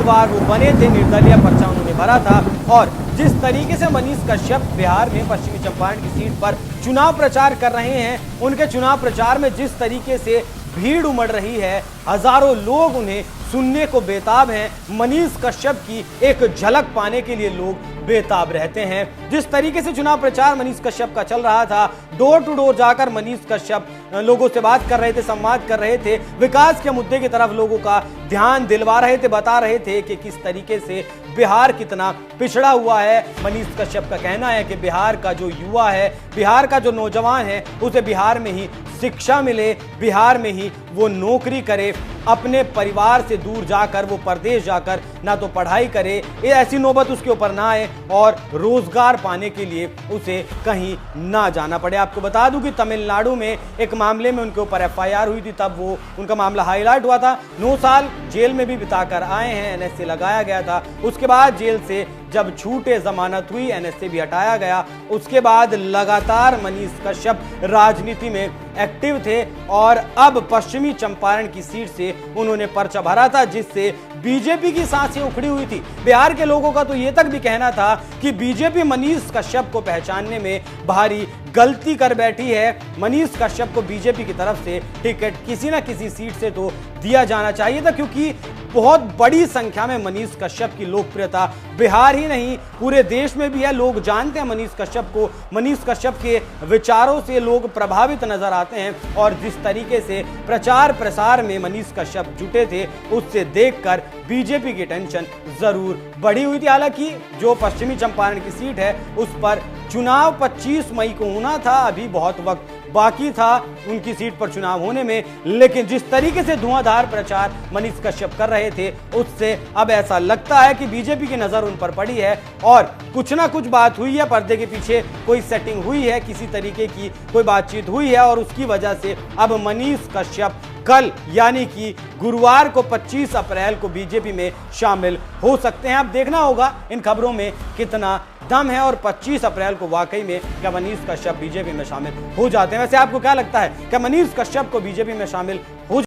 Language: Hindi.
उम्मीदवार वो बने थे, निर्दलीय पर्चा उन्होंने भरा था। और जिस तरीके से मनीष कश्यप बिहार में पश्चिमी चंपारण की सीट पर चुनाव प्रचार कर रहे हैं, उनके चुनाव प्रचार में जिस तरीके से भीड़ उमड़ रही है, हजारों लोग उन्हें सुनने को बेताब हैं। मनीष कश्यप की एक झलक पाने के लिए लोग बेताब रहते हैं। जिस तरीके से चुनाव प्रचार मनीष कश्यप का चल रहा था, डोर टू डोर जाकर मनीष कश्यप लोगों से बात कर रहे थे, संवाद कर रहे थे, विकास के मुद्दे की तरफ लोगों का ध्यान दिलवा रहे थे, बता रहे थे कि किस तरीके से बिहार कितना पिछड़ा हुआ है। मनीष कश्यप का कहना है कि बिहार का जो युवा है, बिहार का जो नौजवान है, उसे बिहार में ही शिक्षा मिले, बिहार में ही वो नौकरी करे, अपने परिवार से दूर जाकर, वो परदेश जाकर ना तो पढ़ाई करे, ये ऐसी नौबत उसके ऊपर ना आए और रोजगार पाने के लिए उसे कहीं ना जाना पड़े। आपको बता दूं कि तमिलनाडु में एक मामले में उनके ऊपर एफआईआर हुई थी, तब वो उनका मामला हाईलाइट हुआ था। 9 साल जेल में भी बिताकर आए हैं, एनएसए लगाया गया था। उसके बाद जेल से जब छूटे, जमानत हुई, एनएसए भी हटाया गया। उसके बाद लगातार मनीष कश्यप राजनीति में एक्टिव थे और अब पश्चिमी चंपारण की सीट से उन्होंने पर्चा भरा था, जिससे बीजेपी की सांसें उखड़ी हुई थी। बिहार के लोगों का तो ये तक भी कहना था कि बीजेपी मनीष कश्यप को पहचानने में भारी गलती कर बैठी है। मनीष कश्यप को बीजेपी की तरफ से टिकट किसी ना किसी सीट से तो दिया जाना चाहिए था, क्योंकि बहुत बड़ी संख्या में मनीष कश्यप की लोकप्रियता बिहार ही नहीं पूरे देश में भी है। लोग जानते हैं मनीष कश्यप को, मनीष कश्यप के विचारों से लोग प्रभावित नजर आते हैं। और जिस तरीके से प्रचार प्रसार में मनीष कश्यप जुटे थे, उससे देखकर बीजेपी की टेंशन जरूर बढ़ी हुई थी। हालांकि जो पश्चिमी चंपारण की सीट है, उस पर चुनाव 25 मई को होना था, अभी बहुत वक्त बाकी था उनकी सीट पर चुनाव होने में। लेकिन जिस तरीके से धुआंधार प्रचार मनीष कश्यप कर रहे थे, उससे अब ऐसा लगता है कि बीजेपी की नजर उन पर पड़ी है और कुछ ना कुछ बात हुई है, पर्दे के पीछे कोई सेटिंग हुई है, किसी तरीके की कोई बातचीत हुई है और उसकी वजह से अब मनीष कश्यप कल यानी कि गुरुवार को 25 अप्रैल को बीजेपी में शामिल हो सकते हैं। अब देखना होगा इन खबरों में कितना दम है और 25 अप्रैल को वाकई में क्या मनीष कश्यप बीजेपी में शामिल हो जाते हैं। वैसे आपको क्या लगता है, क्या मनीष कश्यप को बीजेपी में शामिल हो